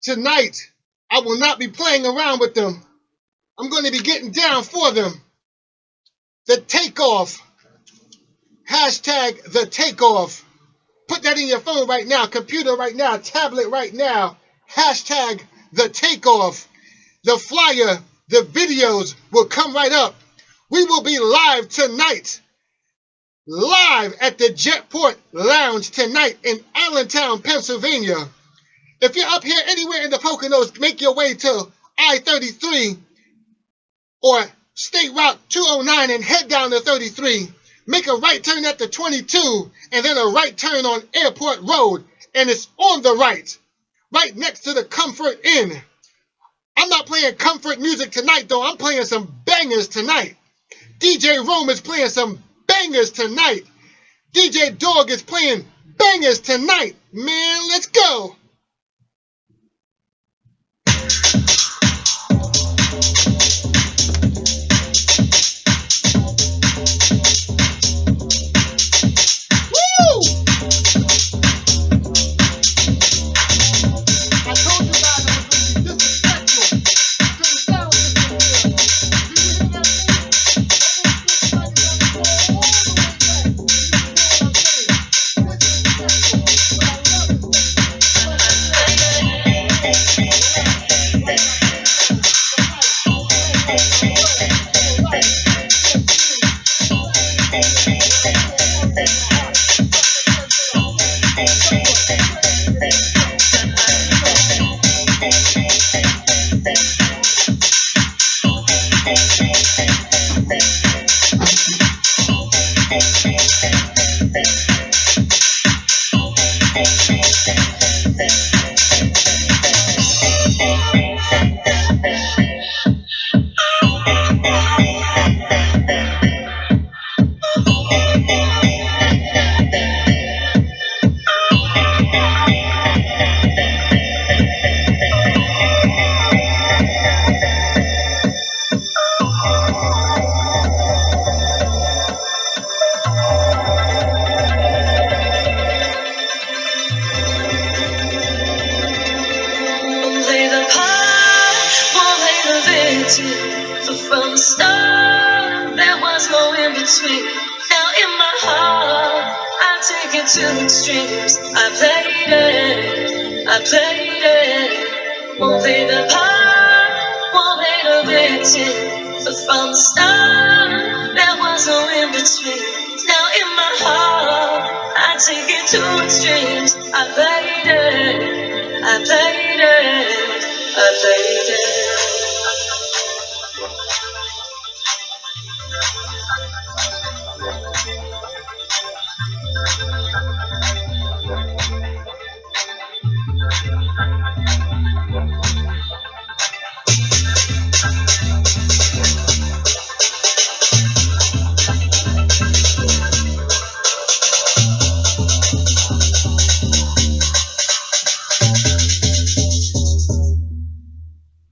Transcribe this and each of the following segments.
Tonight, I will not be playing around with them. I'm going to be getting down for them. The takeoff. Hashtag the takeoff. Put that in your phone right now, computer right now, tablet right now. Hashtag the takeoff. The flyer, the videos will come right up. We will be live tonight. Live at the Jetport Lounge tonight in Allentown, Pennsylvania. If you're up here anywhere in the Poconos, make your way to I-33 or State Route 209 and head down to 33. Make a right turn at the 22 and then a right turn on Airport Road. And it's on the right next to the Comfort Inn. I'm not playing comfort music tonight, though. I'm playing some bangers tonight. DJ Rome is playing some bangers tonight. DJ Dog is playing bangers tonight. Man, let's go.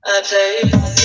I play